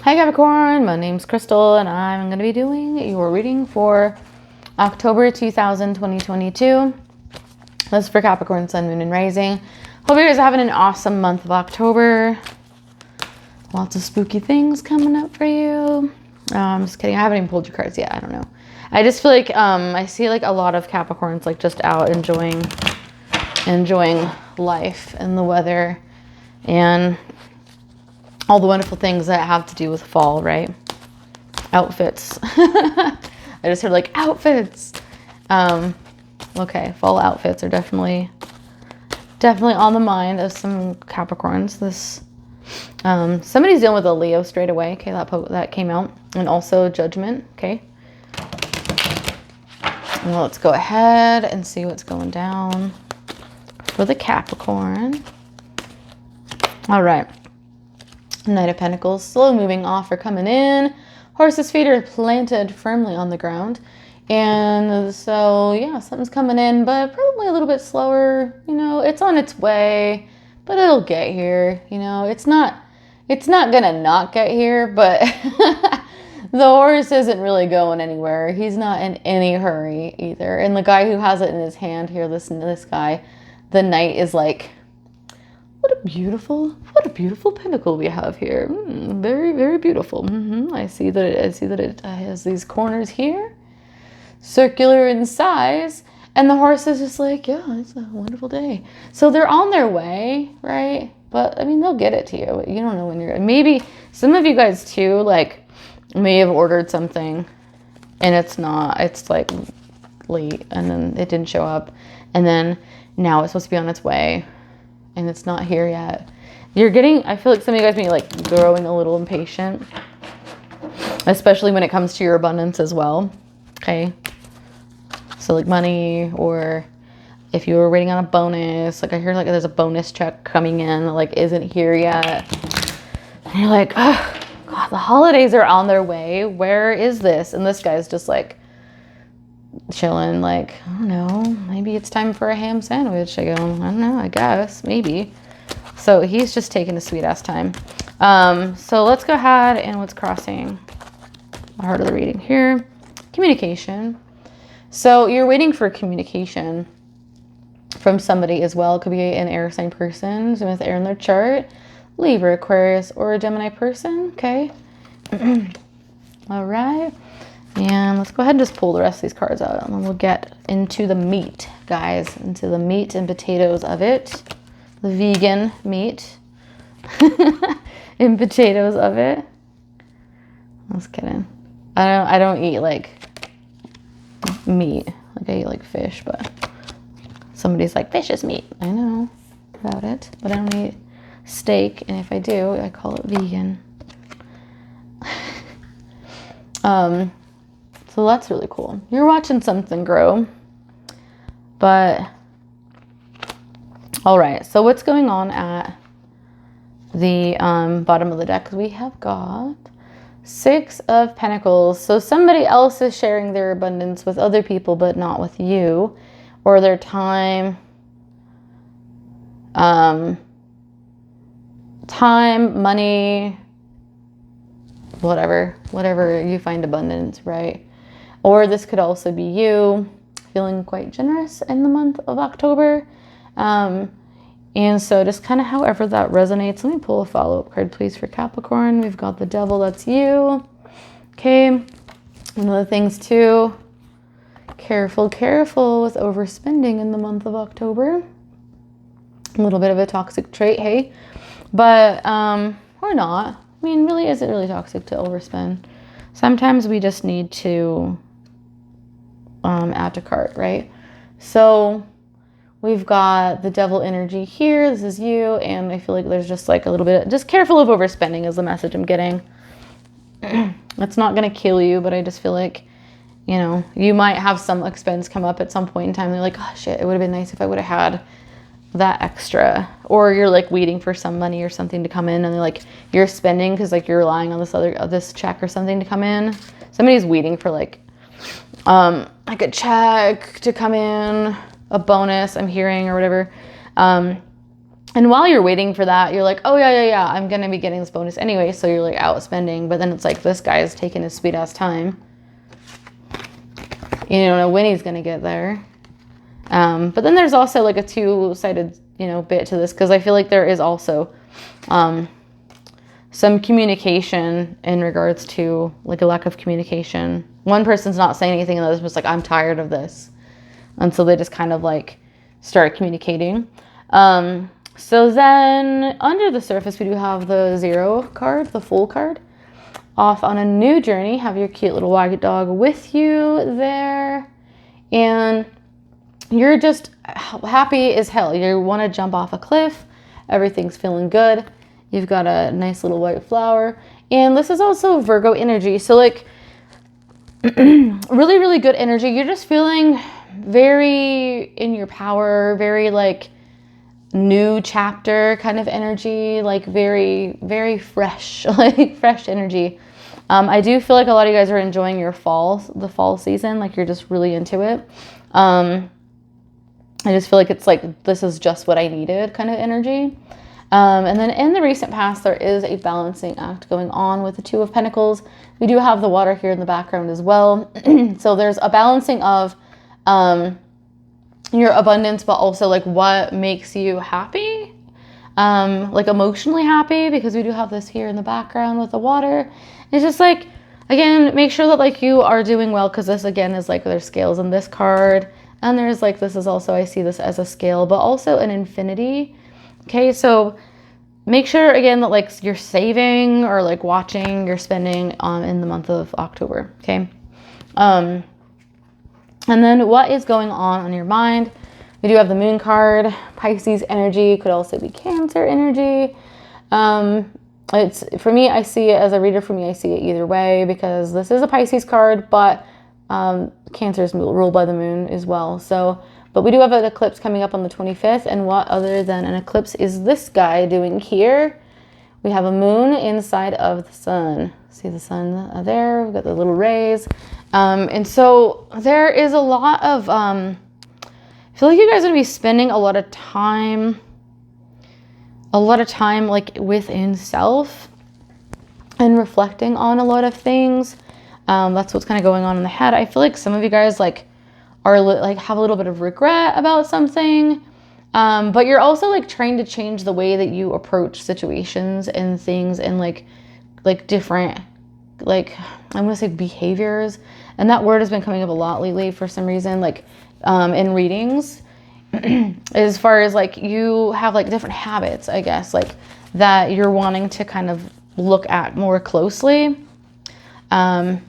Hi Capricorn, my name's Crystal and I'm going to be doing your reading for October 2022. This is for Capricorn, Sun, Moon, and Rising. Hope you guys are having an awesome month of October. Lots of spooky things coming up for you. I'm just kidding. I haven't even pulled your cards yet. I don't know. I just feel like I see like a lot of Capricorns like just out enjoying life and the weather and all the wonderful things that have to do with fall, right? Outfits. I just heard like outfits. Okay, fall outfits are definitely on the mind of some Capricorns. This somebody's dealing with a Leo straight away. Okay, that came out, and also Judgment. Okay. Well, let's go ahead and see what's going down for the Capricorn. All right. Knight of Pentacles, slow moving off or coming in. Horse's feet are planted firmly on the ground. And so, yeah, something's coming in, but probably a little bit slower. You know, it's on its way, but it'll get here. You know, it's not gonna not get here, but the horse isn't really going anywhere. He's not in any hurry either. And the guy who has it in his hand here, this guy, the knight, is like, what a beautiful pentacle we have here. Very, very beautiful. I see that it has these corners here, circular in size, and the horse is just like, yeah, it's a wonderful day. So they're on their way, right? But I mean, they'll get it to you. You don't know when you're. Maybe some of you guys too, like, may have ordered something, and it's like late, and then it didn't show up, and then now it's supposed to be on its way. And it's not here yet. I feel like some of you guys may be like growing a little impatient, especially when it comes to your abundance as well. Okay. So like money, or if you were waiting on a bonus, like I hear like there's a bonus check coming in that like isn't here yet. And you're like, oh God, the holidays are on their way. Where is this? And this guy's just like chilling, like, I don't know, maybe it's time for a ham sandwich. I go, I don't know, I guess, maybe. So he's just taking a sweet ass time. So let's go ahead and what's crossing the heart of the reading here. Communication. So you're waiting for communication from somebody as well. It could be an air sign person with air in their chart, Libra, Aquarius, or a Gemini person. Okay. All right. And let's go ahead and just pull the rest of these cards out, and then we'll get into the meat, guys, into the meat and potatoes of it, the vegan meat and potatoes of it. I was kidding. I don't eat like meat, like I eat like fish, but somebody's like, fish is meat. I know about it, but I don't eat steak, and if I do, I call it vegan. So that's really cool. You're watching something grow. But, all right. So what's going on at the bottom of the deck? We have got 6 of Pentacles. So somebody else is sharing their abundance with other people, but not with you. Or their time. Time, money, whatever you find abundance, right? Or this could also be you feeling quite generous in the month of October. And so just kind of however that resonates. Let me pull a follow-up card, please, for Capricorn. We've got the Devil, that's you. Okay. One of the things too, careful with overspending in the month of October. A little bit of a toxic trait, hey? But, or not. I mean, really, is it really toxic to overspend? Sometimes we just need to add to cart, right? So we've got the Devil energy here. This is you, and I feel like there's just like a little bit, just careful of overspending is the message I'm getting. It's not gonna kill you, but I just feel like, you know, you might have some expense come up at some point in time. And you're like, oh shit, it would have been nice if I would have had that extra. Or you're like waiting for some money or something to come in, and like you're spending because like you're relying on this check or something to come in. Somebody's waiting for like a check to come in, a bonus I'm hearing or whatever. And while you're waiting for that, you're like, oh yeah, I'm gonna be getting this bonus anyway. So you're like out spending, but then it's like this guy is taking his sweet ass time. You don't know when he's gonna get there. But then there's also like a two-sided, you know, bit to this, because I feel like there is also some communication in regards to like a lack of communication. One person's not saying anything and the other's just like, I'm tired of this. And so they just kind of like start communicating. So then under the surface, we do have the 0 card, the Fool card. Off on a new journey, have your cute little wagged dog with you there. And you're just happy as hell. You want to jump off a cliff. Everything's feeling good. You've got a nice little white flower. And this is also Virgo energy. So like really, really good energy. You're just feeling very in your power, very like new chapter kind of energy, like very, very fresh, like fresh energy. I do feel like a lot of you guys are enjoying your the fall season. Like you're just really into it. I just feel like it's like, this is just what I needed kind of energy. And then in the recent past, there is a balancing act going on with the 2 of Pentacles. We do have the water here in the background as well. So there's a balancing of your abundance, but also like what makes you happy, like emotionally happy, because we do have this here in the background with the water. It's just like, again, make sure that like you are doing well, because this again is like there's scales in this card, and there's like, this is also, I see this as a scale, but also an infinity. Okay, so make sure again that like you're saving or like watching your spending in the month of October. Okay. And then what is going on your mind? We do have the Moon card, Pisces energy, could also be Cancer energy. It's, for me, I see it as a reader, for me, I see it either way, because this is a Pisces card, but Cancer is ruled by the moon as well. So, but we do have an eclipse coming up on the 25th, and what other than an eclipse is this guy doing here? We have a moon inside of the sun. See the sun there? We've got the little rays. And so there is a lot of, I feel like you guys are going to be spending a lot of time like within self and reflecting on a lot of things. That's what's kind of going on in the head. I feel like some of you guys like are like have a little bit of regret about something. But you're also like trying to change the way that you approach situations and things, and like different, like I'm gonna say behaviors. And that word has been coming up a lot lately for some reason, like in readings, as far as like you have like different habits, I guess, like that you're wanting to kind of look at more closely. A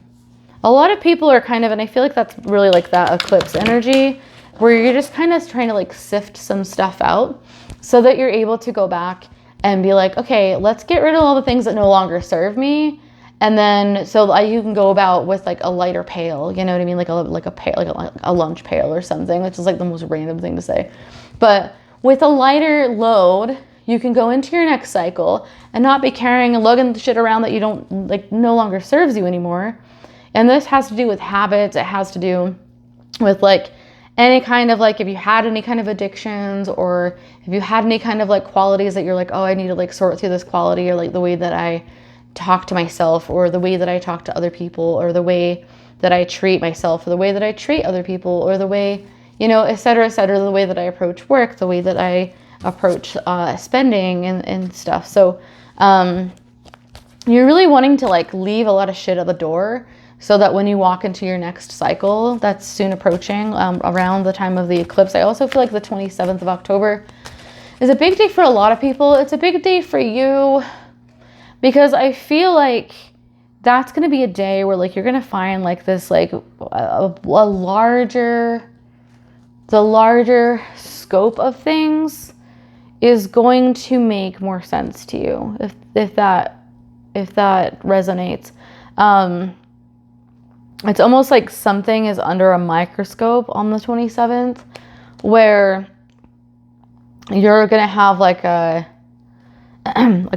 lot of people are kind of, and I feel like that's really like that eclipse energy, where you're just kind of trying to like sift some stuff out so that you're able to go back and be like, okay, let's get rid of all the things that no longer serve me. And then, so you can go about with like a lighter pail, you know what I mean? Like a pail, like a lunch pail or something, which is like the most random thing to say. But with a lighter load, you can go into your next cycle and not be carrying and lugging the shit around that you don't, like, no longer serves you anymore. And this has to do with habits. It has to do with like any kind of like, if you had any kind of addictions, or if you had any kind of like qualities that you're like, oh, I need to like sort through this quality, or like the way that I talk to myself, or the way that I talk to other people, or the way that I treat myself, or the way that I treat other people, or the way, you know, et cetera, the way that I approach work, the way that I approach spending and stuff. So you're really wanting to like leave a lot of shit at the door, so that when you walk into your next cycle that's soon approaching, around the time of the eclipse. I also feel like the 27th of October is a big day for a lot of people. It's a big day for you, because I feel like that's going to be a day where like you're going to find like this, like the larger scope of things is going to make more sense to you, if that resonates. It's almost like something is under a microscope on the 27th, where you're going to have like a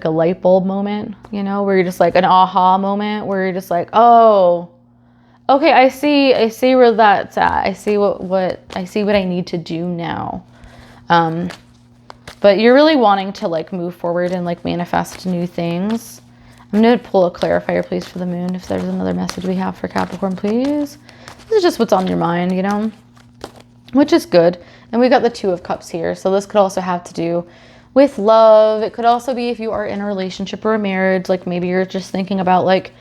light bulb moment, you know, where you're just like an aha moment, where you're just like, oh, okay, I see where that's at. I see what I need to do now. But you're really wanting to like move forward and like manifest new things. I'm going to pull a clarifier, please, for the moon. If there's another message we have for Capricorn, please. This is just what's on your mind, you know, which is good. And we got the Two of Cups here. So this could also have to do with love. It could also be if you are in a relationship or a marriage, like maybe you're just thinking about like,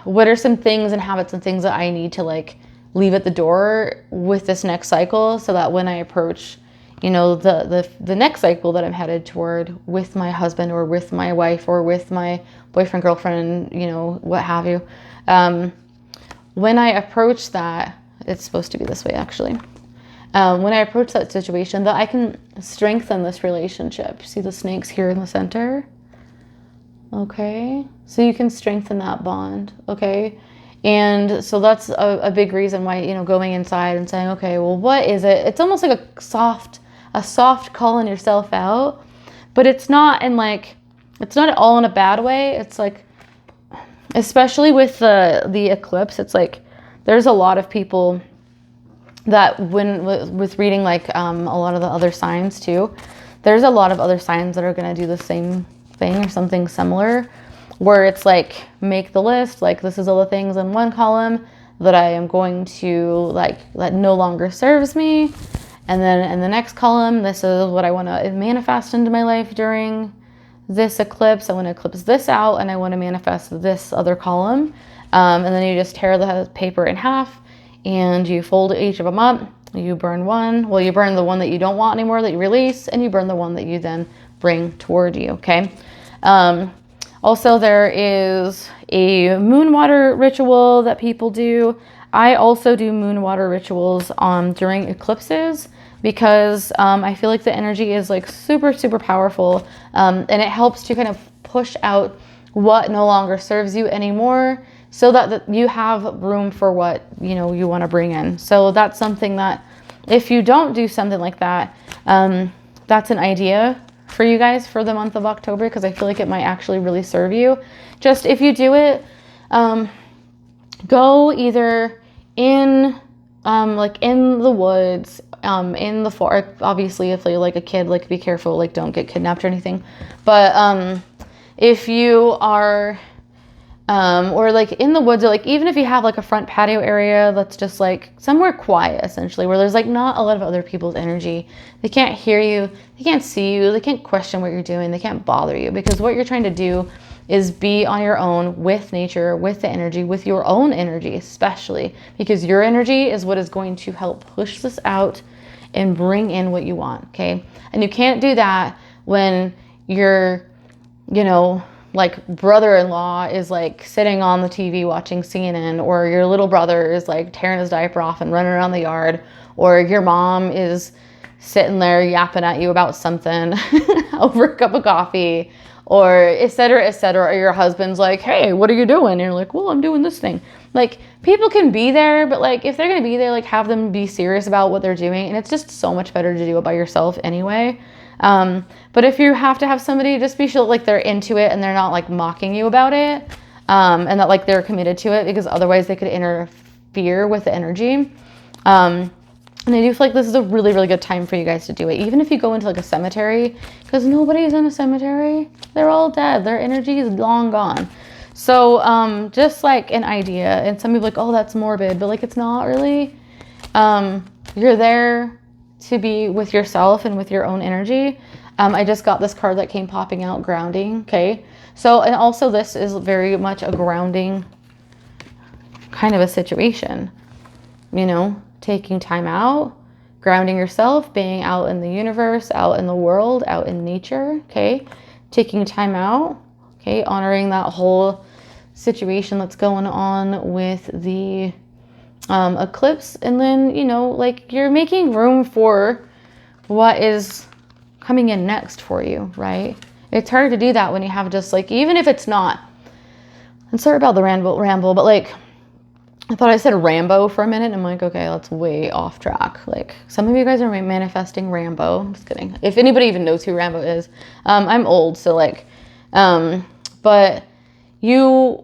what are some things and habits and things that I need to like leave at the door with this next cycle, so that when I approach, you know, the next cycle that I'm headed toward with my husband or with my wife or with my boyfriend, girlfriend, you know, what have you. When I approach that, it's supposed to be this way actually. When I approach that situation, that I can strengthen this relationship. See the snakes here in the center? Okay, so you can strengthen that bond, okay? And so that's a big reason why, you know, going inside and saying, okay, well, what is it? It's almost like a soft calling yourself out, but it's not in like, it's not all in a bad way. It's like, especially with the eclipse, it's like, there's a lot of people that when with reading like a lot of the other signs too, there's a lot of other signs that are going to do the same thing or something similar, where it's like, make the list, like this is all the things in one column that I am going to like, that no longer serves me. And then in the next column, this is what I want to manifest into my life during this eclipse. I want to eclipse this out and I want to manifest this other column. And then you just tear the paper in half and you fold each of them up. You burn one. Well, you burn the one that you don't want anymore that you release, and you burn the one that you then bring toward you, okay? Also, there is a moon water ritual that people do. I also do moon water rituals during eclipses because I feel like the energy is like super, super powerful, and it helps to kind of push out what no longer serves you anymore, so that you have room for what, you know, you want to bring in. So that's something that if you don't do something like that, that's an idea for you guys for the month of October, because I feel like it might actually really serve you. Just if you do it, go either in like in the woods, in the forest. Obviously, if you're like a kid, like be careful, like don't get kidnapped or anything. But if you are or like in the woods, or like even if you have like a front patio area that's just like somewhere quiet essentially, where there's like not a lot of other people's energy. They can't hear you, they can't see you, they can't question what you're doing, they can't bother you, because what you're trying to do is be on your own with nature, with the energy, with your own energy, especially because your energy is what is going to help push this out and bring in what you want, okay? And you can't do that when you're, you know, like brother-in-law is like sitting on the TV watching CNN, or your little brother is like tearing his diaper off and running around the yard, or your mom is sitting there yapping at you about something over a cup of coffee, or et cetera, or your husband's like, hey, what are you doing? And you're like, well, I'm doing this thing. Like, people can be there, but like if they're gonna be there, like have them be serious about what they're doing, and it's just so much better to do it by yourself anyway. But if you have to have somebody, just be sure like they're into it and they're not like mocking you about it, and that like they're committed to it, because otherwise they could interfere with the energy. And I do feel like this is a really, really good time for you guys to do it. Even if you go into like a cemetery, because nobody's in a cemetery. They're all dead. Their energy is long gone. So just like an idea. And some people are like, oh, that's morbid. But like, it's not really. You're there to be with yourself and with your own energy. I just got this card that came popping out, grounding. Okay. So, and also this is very much a grounding kind of a situation, you know, taking time out, grounding yourself, being out in the universe, out in the world, out in nature, okay? Taking time out, okay? Honoring that whole situation that's going on with the eclipse. And then, you know, like you're making room for what is coming in next for you, right? It's hard to do that when you have just like, even if it's not, I'm sorry about the ramble, but like, I thought I said Rambo for a minute. And I'm like, okay, that's way off track. Like some of you guys are manifesting Rambo. I'm just kidding. If anybody even knows who Rambo is, I'm old. So like, but you,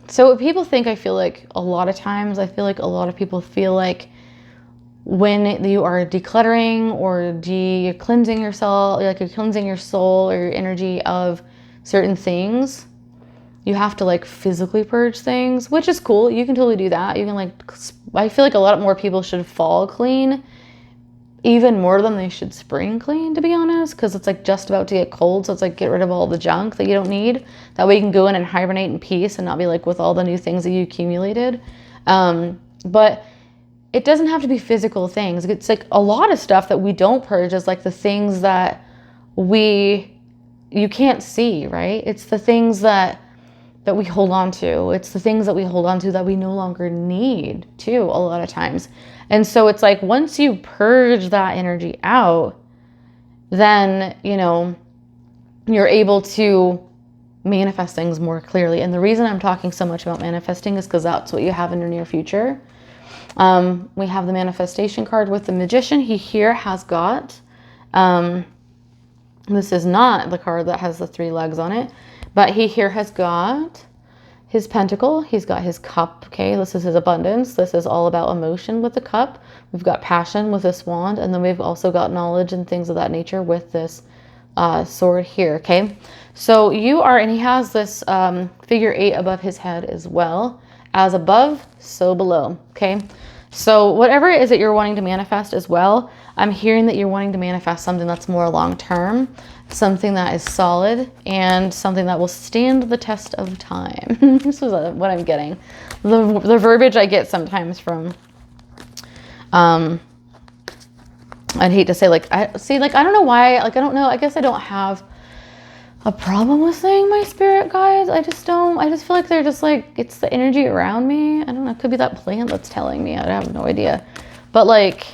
so what people think, I feel like a lot of times, I feel like a lot of people feel like when you are decluttering or cleansing yourself, like you're cleansing your soul or your energy of certain things, you have to like physically purge things, which is cool. You can totally do that. You can like, I feel like a lot more people should fall clean, even more than they should spring clean, to be honest, because it's like just about to get cold. So it's like, get rid of all the junk that you don't need. That way you can go in and hibernate in peace and not be like with all the new things that you accumulated. But it doesn't have to be physical things. It's like a lot of stuff that we don't purge is like the things that you can't see, right? It's the things that we hold on to. It's the things that we hold on to that we no longer need too, a lot of times. And so it's like, once you purge that energy out, then, you know, you're able to manifest things more clearly. And the reason I'm talking so much about manifesting is because that's what you have in your near future. We have the manifestation card with the Magician. He here has got, this is not the card that has the 3 legs on it, but he here has got his pentacle. He's got his cup. Okay, this is his abundance. This is all about emotion with the cup. We've got passion with this wand, and then we've also got knowledge and things of that nature with this sword here. Okay, so you are, and he has this figure 8 above his head as well. As above, so below. Okay, so whatever it is that you're wanting to manifest as well, I'm hearing that you're wanting to manifest something that's more long term, something that is solid, and something that will stand the test of time. This is what I'm getting. The verbiage I get sometimes from, I'd hate to say, like, I don't know why, like, I don't know, I guess I don't have a problem with saying my spirit guides. I just don't. I just feel like they're just like, it's the energy around me. I don't know. It could be that plant that's telling me. I have no idea. But like,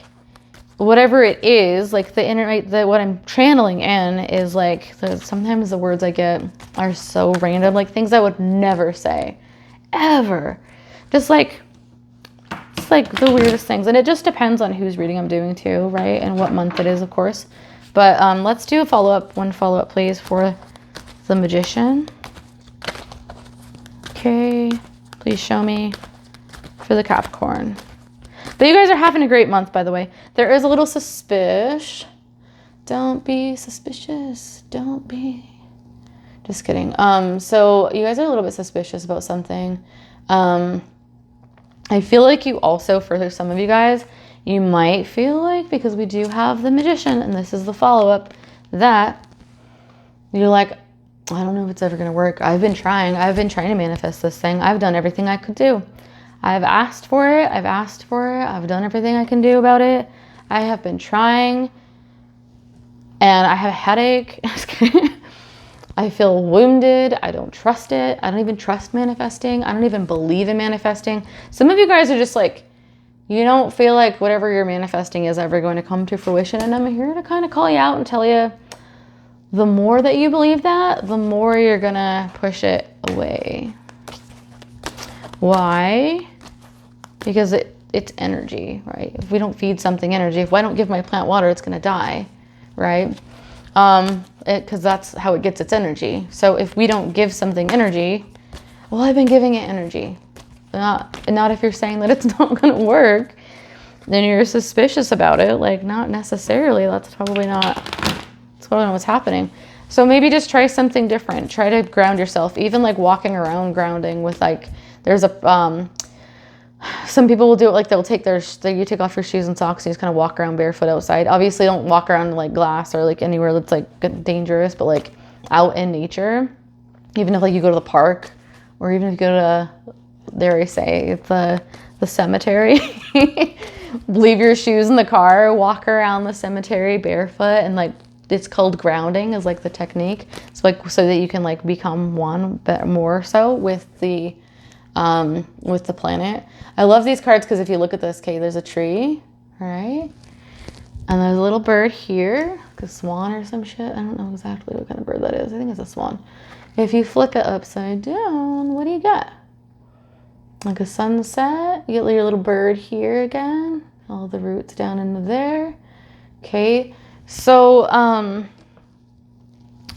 whatever it is, like what I'm channeling in is like, sometimes the words I get are so random, like things I would never say, ever. Just like, it's like the weirdest things. And it just depends on whose reading I'm doing too, right? And what month it is, of course. But let's do one follow-up, please, for the Magician. Okay, please show me for the Capricorn. But you guys are having a great month, by the way. There is a little suspicion. Don't be suspicious. Don't be. Just kidding. So you guys are a little bit suspicious about something. I feel like you also, for some of you guys, you might feel like, because we do have the Magician, and this is the follow-up, that you're like, I don't know if it's ever going to work. I've been trying to manifest this thing. I've done everything I could do. I've asked for it. I've done everything I can do about it. I have been trying, and I have a headache. I feel wounded. I don't trust it. I don't even trust manifesting. I don't even believe in manifesting. Some of you guys are just like, you don't feel like whatever you're manifesting is ever going to come to fruition. And I'm here to kind of call you out and tell you, the more that you believe that, the more you're going to push it away. Why? Because it's energy, right? If we don't feed something energy, if I don't give my plant water, it's going to die, right? Because that's how it gets its energy. So if we don't give something energy, well, I've been giving it energy. Not if you're saying that it's not going to work, then you're suspicious about it. Like, not necessarily. That's probably not what's happening. So maybe just try something different. Try to ground yourself. Even like walking around grounding with like, there's a, some people will do it like you take off your shoes and socks and you just kind of walk around barefoot outside. Obviously don't walk around in like glass or like anywhere that's like dangerous, but like out in nature. Even if like you go to the park, or even if you go to, dare I say, the cemetery. Leave your shoes in the car, walk around the cemetery barefoot, and like, it's called grounding is like the technique. It's like so that you can like become one, but more so with the planet. I love these cards because if you look at this, okay, there's a tree, right? And there's a little bird here, like a swan or some shit. I don't know exactly what kind of bird that is. I think it's a swan. If you flip it upside down, what do you get? Like a sunset. You get your little bird here again. All the roots down into there. Okay. So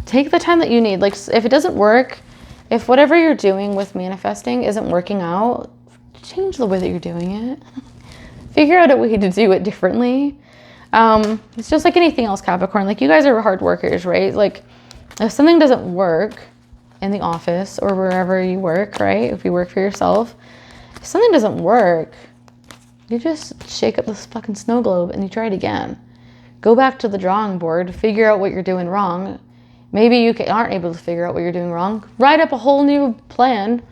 take the time that you need. Like if it doesn't work, if whatever you're doing with manifesting isn't working out, change the way that you're doing it. Figure out a way to do it differently. It's just like anything else, Capricorn. Like, you guys are hard workers, right? Like, if something doesn't work in the office or wherever you work, right? If you work for yourself, if something doesn't work, you just shake up this fucking snow globe and you try it again. Go back to the drawing board, figure out what you're doing wrong. Maybe you aren't able to figure out what you're doing wrong. Write up a whole new plan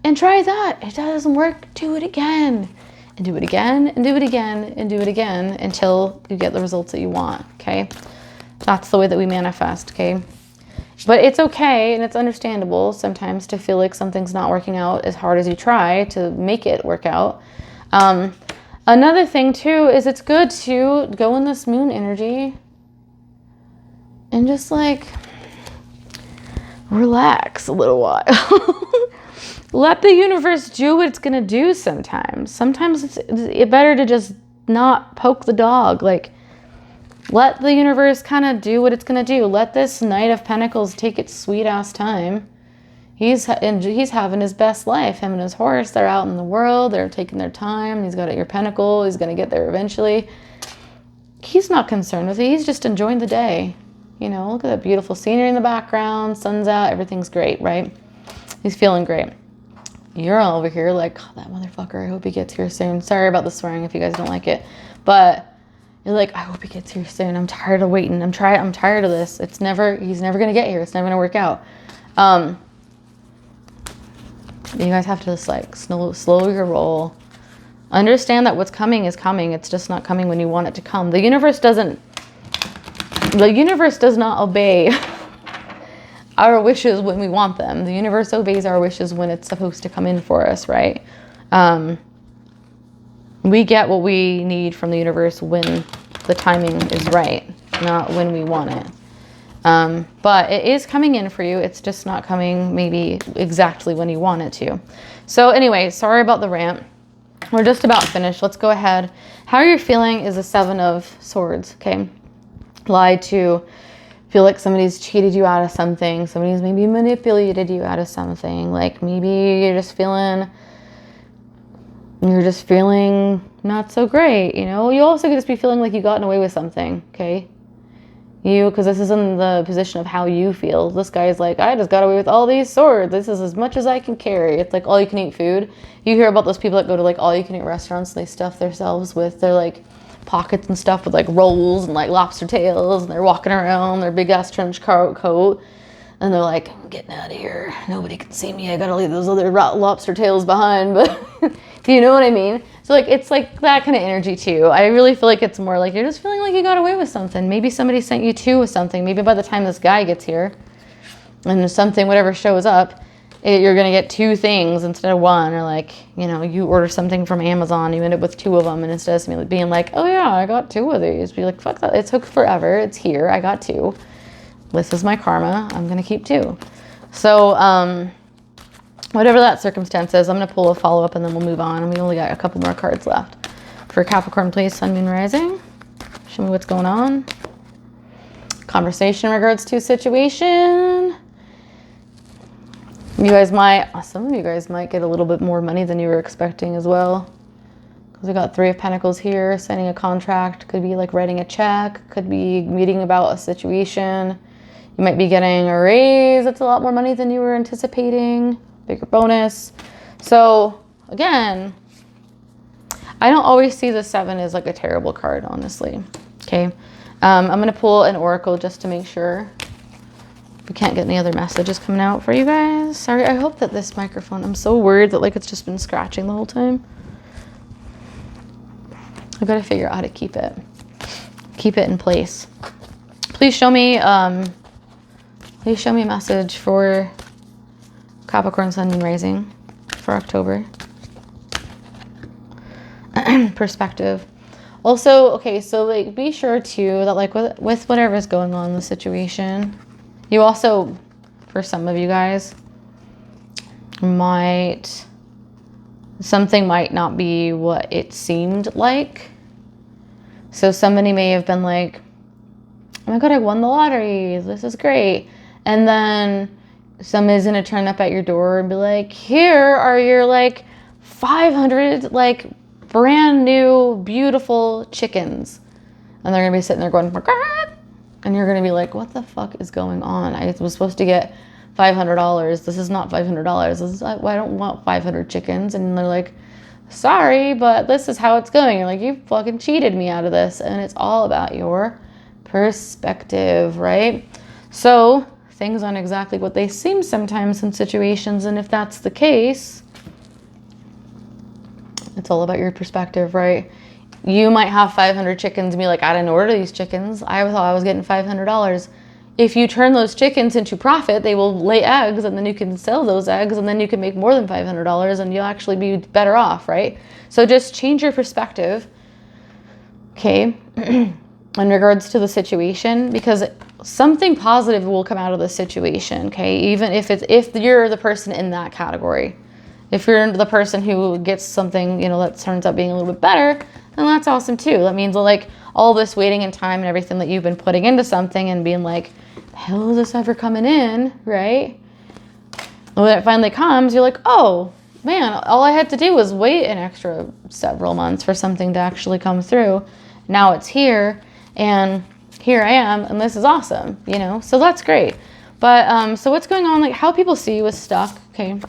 and try that. If that doesn't work, do it again. And do it again, and do it again, and do it again until you get the results that you want, okay? That's the way that we manifest, okay? But it's okay, and it's understandable sometimes to feel like something's not working out as hard as you try to make it work out. Another thing, too, is it's good to go in this moon energy and just, like, relax a little while. Let the universe do what it's going to do sometimes. Sometimes it's better to just not poke the dog. Like, let the universe kind of do what it's going to do. Let this Knight of Pentacles take its sweet-ass time. He's having his best life. Him and his horse, they're out in the world. They're taking their time. He's got your pentacle. He's going to get there eventually. He's not concerned with it. He's just enjoying the day. You know, look at that beautiful scenery in the background. Sun's out. Everything's great, right? He's feeling great. You're all over here like, oh, that motherfucker, I hope he gets here soon. Sorry about the swearing if you guys don't like it. But you're like, I hope he gets here soon. I'm tired of waiting. I'm tired of this. He's never going to get here. It's never going to work out. You guys have to just like slow your roll. Understand that what's coming is coming. It's just not coming when you want it to come. The universe does not obey our wishes when we want them. The universe obeys our wishes when it's supposed to come in for us, right? We get what we need from the universe when the timing is right, not when we want it. But it is coming in for you. It's just not coming maybe exactly when you want it to. So anyway, sorry about the rant. We're just about finished. Let's go ahead. How you're feeling is a 7 of Swords, okay? Lied to. Feel like somebody's cheated you out of something. Somebody's maybe manipulated you out of something. Like maybe you're just feeling not so great, you know? You also could just be feeling like you gotten away with something, okay? Because this is in the position of how you feel. This guy's like, I just got away with all these swords. This is as much as I can carry. It's like all you can eat food. You hear about those people that go to like all you can eat restaurants and they stuff themselves with their like pockets and stuff with like rolls and like lobster tails, and they're walking around their big ass trench coat, and they're like, I'm getting out of here. Nobody can see me. I gotta leave those other lobster tails behind. But do you know what I mean? So like it's like that kind of energy too. I really feel like it's more like you're just feeling like you got away with something. Maybe somebody sent you two with something. Maybe by the time this guy gets here and something, whatever shows up, you're going to get 2 things instead of 1. Or like, you know, you order something from Amazon, you end up with 2 of them. And instead of being like, oh yeah, I got 2 of these, be like, fuck that. It took forever. It's here. I got 2. This is my karma. I'm going to keep 2. So, whatever that circumstance is, I'm going to pull a follow-up and then we'll move on. And we only got a couple more cards left. For Capricorn, please, Sun, Moon, Rising. Show me what's going on. Conversation in regards to situation. Some of you guys might get a little bit more money than you were expecting as well. Because we got 3 of Pentacles here, signing a contract. Could be like writing a check. Could be meeting about a situation. You might be getting a raise. That's a lot more money than you were anticipating. Bigger bonus. So again, I don't always see the 7 as like a terrible card, honestly. Okay. I'm going to pull an oracle just to make sure. We can't get any other messages coming out for you guys. Sorry, I hope that this microphone, I'm so worried that like it's just been scratching the whole time. I've got to figure out how to keep it in place. Please show me a message for Capricorn, Sun, Moon, Rising for October. Perspective. Also, okay, so like be sure too that like with whatever's going on in the situation, you also, for some of you guys, something might not be what it seemed like. So somebody may have been like, oh my God, I won the lottery. This is great. And then somebody's going to turn up at your door and be like, here are your like 500 like brand new, beautiful chickens. And they're going to be sitting there going, "Margaret!" And you're going to be like, what the fuck is going on? I was supposed to get $500. This is not $500. This is, I don't want 500 chickens. And they're like, sorry, but this is how it's going. You're like, you fucking cheated me out of this. And it's all about your perspective, right? So things aren't exactly what they seem sometimes in situations. And if that's the case, it's all about your perspective, right? You might have 500 chickens and be like, I didn't order these chickens. I thought I was getting $500. If you turn those chickens into profit, they will lay eggs, and then you can sell those eggs, and then you can make more than $500, and you'll actually be better off, right? So just change your perspective, okay, in regards to the situation, because something positive will come out of the situation, okay? Even if you're the person in that category. If you're the person who gets something, that turns out being a little bit better, then that's awesome too. That means like all this waiting and time and everything that you've been putting into something and being like, the hell is this ever coming in, right? And when it finally comes, you're like, oh man, all I had to do was wait an extra several months for something to actually come through. Now it's here, and here I am, and this is awesome, so that's great. But so what's going on, like how people see you is stuck, okay?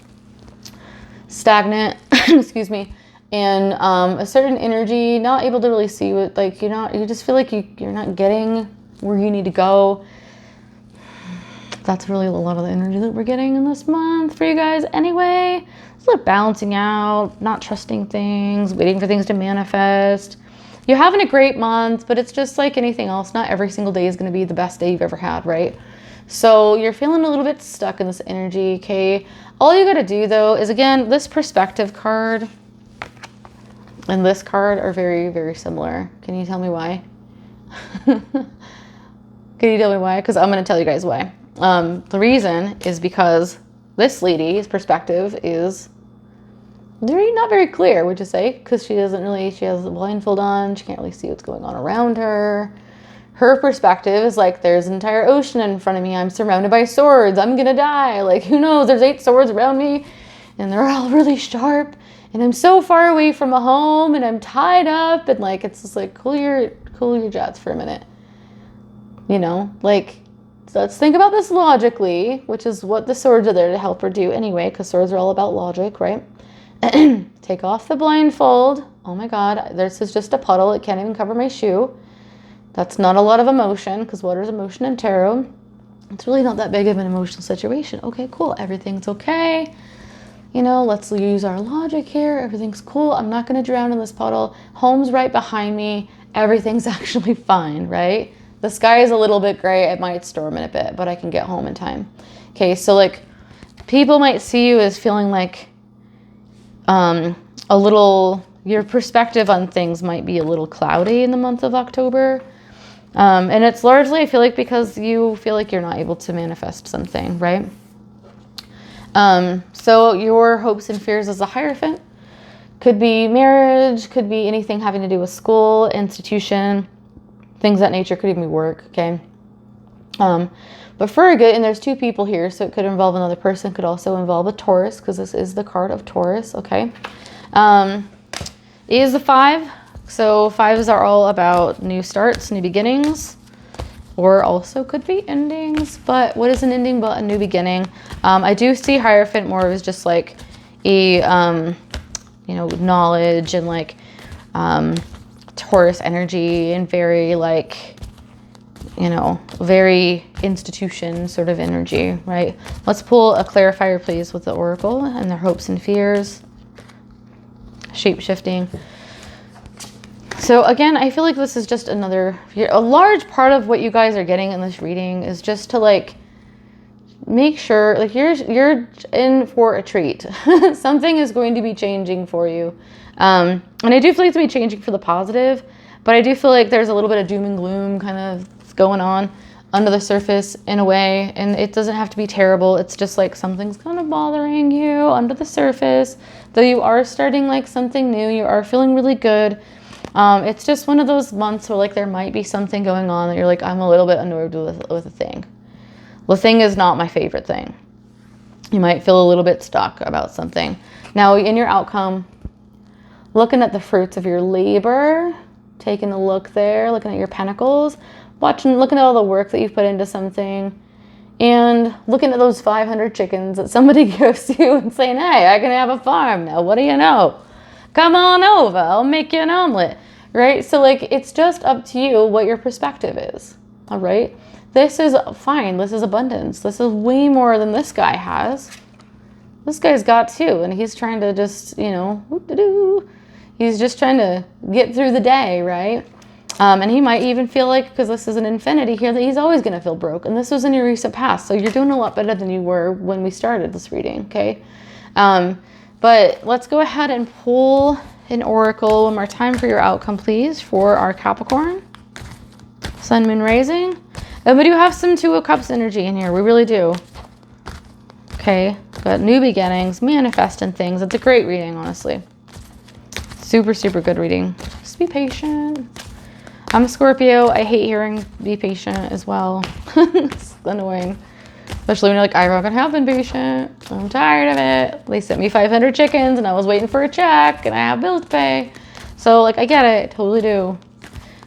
Stagnant, excuse me, and a certain energy, not able to really see it, like you just feel like you're not getting where you need to go. That's really a lot of the energy that we're getting in this month for you guys anyway. It's like balancing out, not trusting things, waiting for things to manifest. You're having a great month, but it's just like anything else. Not every single day is going to be the best day you've ever had, right? So you're feeling a little bit stuck in this energy, okay? All you got to do, though, is, again, this perspective card and this card are very, very similar. Can you tell me why? Can you tell me why? Because I'm going to tell you guys why. The reason is because this lady's perspective is not very clear, would you say? Because she has a blindfold on. She can't really see what's going on around her. Her perspective is like, there's an entire ocean in front of me. I'm surrounded by swords. I'm going to die. Like, who knows? There's 8 swords around me, and they're all really sharp. And I'm so far away from a home, and I'm tied up. And, like, it's just like, cool your jets for a minute. Like, let's think about this logically, which is what the swords are there to help her do anyway, because swords are all about logic, right? Take off the blindfold. Oh, my God. This is just a puddle. It can't even cover my shoe. That's not a lot of emotion, because water is emotion in tarot. It's really not that big of an emotional situation. Okay, cool. Everything's okay. Let's use our logic here. Everything's cool. I'm not going to drown in this puddle. Home's right behind me. Everything's actually fine, right? The sky is a little bit gray. It might storm in a bit, but I can get home in time. Okay, so like people might see you as feeling like your perspective on things might be a little cloudy in the month of October. And it's largely, I feel like, because you feel like you're not able to manifest something, right? So your hopes and fears as a Hierophant could be marriage, could be anything having to do with school, institution, things that nature, could even be work, okay? But for a good, and there's 2 people here, so it could involve another person, could also involve a Taurus, because this is the card of Taurus, okay? Is the 5. So 5s are all about new starts, new beginnings, or also could be endings. But what is an ending but a new beginning? I do see Hierophant more as just like a, knowledge and like Taurus energy and very like, very institution sort of energy, right? Let's pull a clarifier, please, with the Oracle and their hopes and fears. Shape-shifting. So again, I feel like this is just a large part of what you guys are getting in this reading is just to like make sure like you're in for a treat. Something is going to be changing for you. And I do feel like it's going to be changing for the positive, but I do feel like there's a little bit of doom and gloom kind of going on under the surface in a way, and it doesn't have to be terrible. It's just like something's kind of bothering you under the surface, though you are starting like something new. You are feeling really good. It's just one of those months where like there might be something going on that you're like, I'm a little bit annoyed with a thing. The thing is not my favorite thing. You might feel a little bit stuck about something. Now in your outcome, looking at the fruits of your labor, taking a look there, looking at your pentacles, looking at all the work that you've put into something, and looking at those 500 chickens that somebody gives you and saying, hey, I can have a farm now. What do you know? Come on over. I'll make you an omelet, right? So like, it's just up to you what your perspective is, all right? This is fine. This is abundance. This is way more than this guy has. This guy's got too, and he's trying to just, you know, he's just trying to get through the day, right? And he might even feel like, because this is an infinity here, that he's always going to feel broke. And this was in your recent past. So you're doing a lot better than you were when we started this reading, okay? But let's go ahead and pull an oracle one more time for your outcome, please, for our Capricorn. Sun, Moon, Rising. And we do have some Two of Cups energy in here. We really do. Okay, got new beginnings, manifesting things. It's a great reading, honestly. Super, super good reading. Just be patient. I'm a Scorpio. I hate hearing be patient as well. It's annoying. Especially when you're like, I fucking have been patient. I'm tired of it. They sent me 500 chickens and I was waiting for a check and I have bills to pay. So like, I get it. Totally do.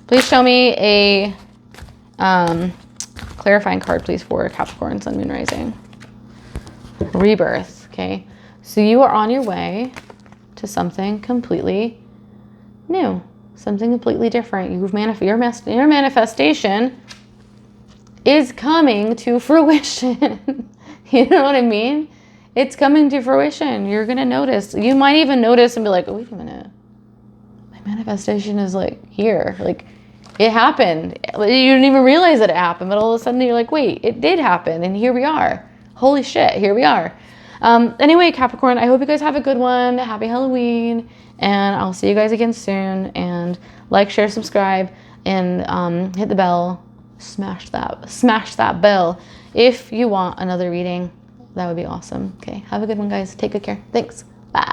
Please show me a clarifying card, please, for Capricorn, Sun, Moon, Rising. Rebirth. Okay. So you are on your way to something completely new. Something completely different. Your manifestation is coming to fruition. You know what I mean? It's coming to fruition. You're going to notice. You might even notice and be like, oh, wait a minute. My manifestation is like here. Like it happened. You didn't even realize that it happened. But all of a sudden you're like, wait, it did happen. And here we are. Holy shit. Here we are. Anyway, Capricorn, I hope you guys have a good one. Happy Halloween. And I'll see you guys again soon. And like, share, subscribe, and hit the bell. Smash that bell if you want another reading. That would be awesome. Okay, have a good one, guys. Take good care. Thanks. Bye.